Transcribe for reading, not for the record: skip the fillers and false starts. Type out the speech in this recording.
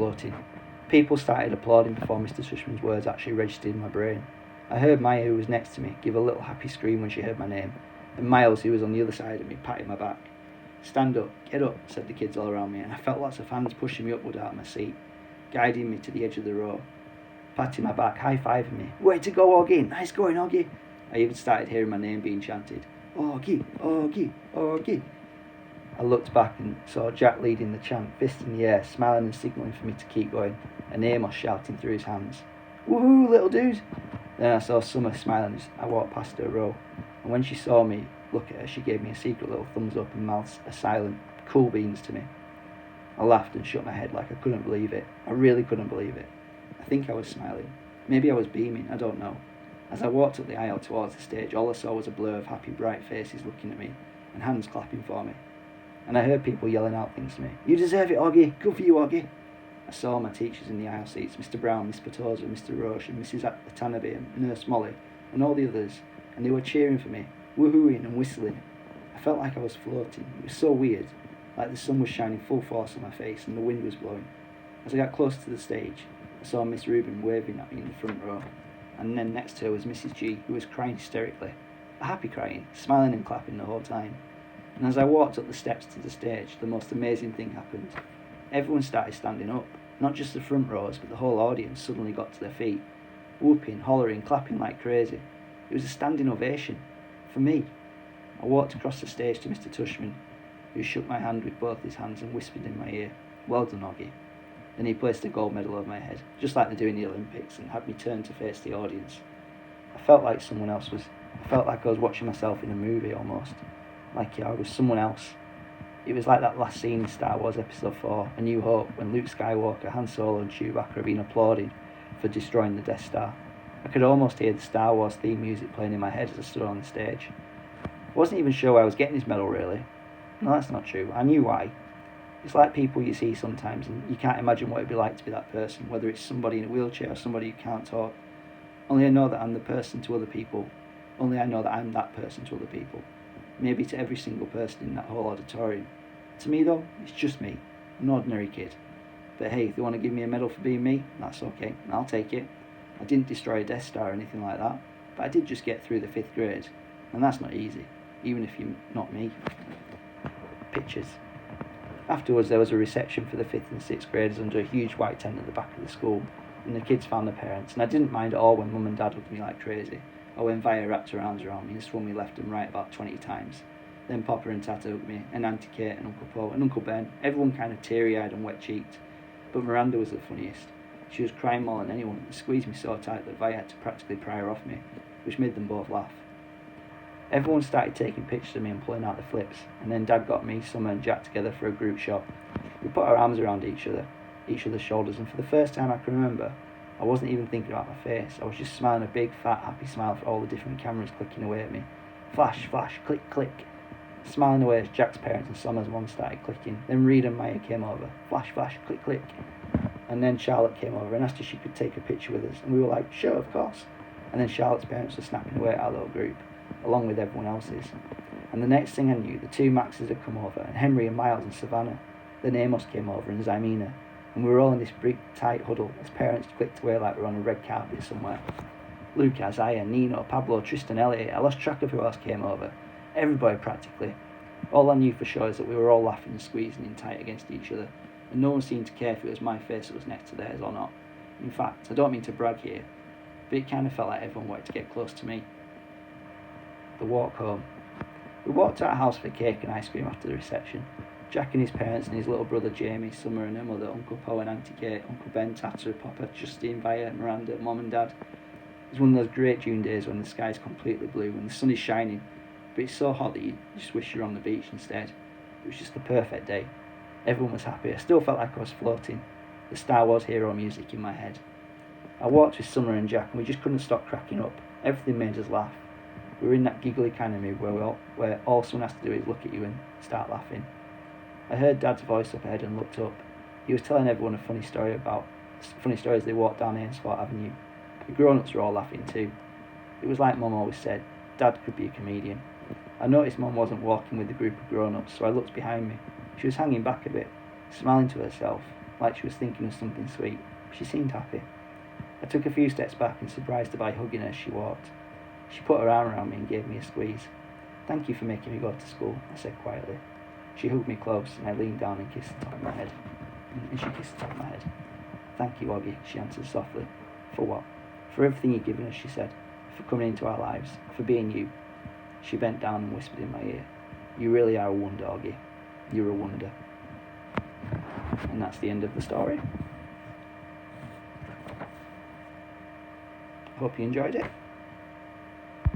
floating. People started applauding before Mr. Tushman's words actually registered in my brain. I heard Maya, who was next to me, give a little happy scream when she heard my name, and Miles, who was on the other side of me, patted my back. "Stand up, get up," said the kids all around me, and I felt lots of hands pushing me upward out of my seat, guiding me to the edge of the row, patting my back, high-fiving me. "Way to go, Augie! Nice going, Augie!" I even started hearing my name being chanted. "Augie, Augie, Augie!" I looked back and saw Jack leading the chant, fist in the air, smiling and signalling for me to keep going, and Amos shouting through his hands, "Woohoo, little dude!" Then I saw Summer smiling as I walked past her row, and when she saw me look at her, she gave me a secret little thumbs up and mouthed a silent, "Cool beans" to me. I laughed and shook my head like I couldn't believe it. I really couldn't believe it. I think I was smiling. Maybe I was beaming, I don't know. As I walked up the aisle towards the stage, all I saw was a blur of happy, bright faces looking at me, and hands clapping for me. And I heard people yelling out things to me. "You deserve it, Augie! Good for you, Augie!" I saw my teachers in the aisle seats, Mr. Brown, Miss Patosa, Mr. Roche, and Mrs. Atanaby, and Nurse Molly, and all the others, and they were cheering for me, woohooing and whistling. I felt like I was floating. It was so weird, like the sun was shining full force on my face and the wind was blowing. As I got closer to the stage, I saw Miss Rubin waving at me in the front row, and then next to her was Mrs. G, who was crying hysterically, a happy crying, smiling and clapping the whole time. And as I walked up the steps to the stage, the most amazing thing happened. Everyone started standing up. Not just the front rows, but the whole audience suddenly got to their feet, whooping, hollering, clapping like crazy. It was a standing ovation. For me. I walked across the stage to Mr. Tushman, who shook my hand with both his hands and whispered in my ear, "Well done, Augie." Then he placed a gold medal over my head, just like they do in the Olympics, and had me turn to face the audience. I felt like I felt like I was watching myself in a movie almost. Like I was someone else. It was like that last scene in Star Wars Episode 4, A New Hope, when Luke Skywalker, Han Solo and Chewbacca are being applauded for destroying the Death Star. I could almost hear the Star Wars theme music playing in my head as I stood on the stage. I wasn't even sure why I was getting this medal, really. No, that's not true. I knew why. It's like people you see sometimes, and you can't imagine what it'd be like to be that person, whether it's somebody in a wheelchair or somebody who can't talk. Only I know that I'm the person to other people. Only I know that I'm that person to other people. Maybe to every single person in that whole auditorium. To me, though, it's just me, an ordinary kid. But hey, if they want to give me a medal for being me, that's okay, I'll take it. I didn't destroy a Death Star or anything like that, but I did just get through the 5th grade, and that's not easy, even if you're not me. Pictures. Afterwards, there was a reception for the 5th and 6th graders under a huge white tent at the back of the school, and the kids found their parents, and I didn't mind at all when Mum and Dad hugged me like crazy, or when Via wrapped her arms around me and swung me left and right about 20 times. Then Papa and Tata hugged me, and Auntie Kate and Uncle Paul and Uncle Ben, everyone kind of teary-eyed and wet-cheeked. But Miranda was the funniest. She was crying more than anyone and squeezed me so tight that Vi had to practically pry her off me, which made them both laugh. Everyone started taking pictures of me and pulling out the flips, and then Dad got me, Summer and Jack together for a group shot. We put our arms around each other's shoulders, and for the first time I can remember, I wasn't even thinking about my face. I was just smiling a big, fat, happy smile for all the different cameras clicking away at me. Flash, flash, click, click. Smiling away as Jack's parents and Summer's mum started clicking. Then Reed and Maya came over. Flash, flash, click, click. And then Charlotte came over and asked if she could take a picture with us. And we were like, sure, of course. And then Charlotte's parents were snapping away at our little group, along with everyone else's. And the next thing I knew, the 2 Maxes had come over, and Henry and Miles and Savannah. Then Amos came over and Zymina. And we were all in this big, tight huddle as parents clicked away like we were on a red carpet somewhere. Luca, Isaiah, Nino, Pablo, Tristan, Elliot. I lost track of who else came over. Everybody practically. All I knew for sure is that we were all laughing and squeezing in tight against each other, and no one seemed to care if it was my face that was next to theirs or not. In fact, I don't mean to brag here, but it kind of felt like everyone wanted to get close to me. The walk home. We walked to our house for cake and ice cream after the reception. Jack and his parents and his little brother Jamie, Summer and her mother, Uncle Poe and Auntie Kate, Uncle Ben, Tata, Papa, Justine, Via, Miranda, Mum and Dad. It was one of those great June days when the sky's completely blue and the sun is shining, but it's so hot that you just wish you were on the beach instead. It was just the perfect day. Everyone was happy. I still felt like I was floating, the Star Wars hero music in my head. I walked with Summer and Jack and we just couldn't stop cracking up. Everything made us laugh. We were in that giggly kind of mood where all someone has to do is look at you and start laughing. I heard Dad's voice up ahead and looked up. He was telling everyone a funny story as they walked down Ainsfort Avenue. The grown-ups were all laughing too. It was like Mum always said, Dad could be a comedian. I noticed Mum wasn't walking with the group of grown-ups, so I looked behind me. She was hanging back a bit, smiling to herself, like she was thinking of something sweet. She seemed happy. I took a few steps back and surprised her by hugging her as she walked. She put her arm around me and gave me a squeeze. "Thank you for making me go to school," I said quietly. She hugged me close and I leaned down and kissed the top of my head. And she kissed the top of my head. "Thank you, Oggy," she answered softly. "For what?" "For everything you've given us," she said. "For coming into our lives. For being you." She bent down and whispered in my ear, "You really are a wonder, Oggy. You're a wonder." And that's the end of the story. Hope you enjoyed it.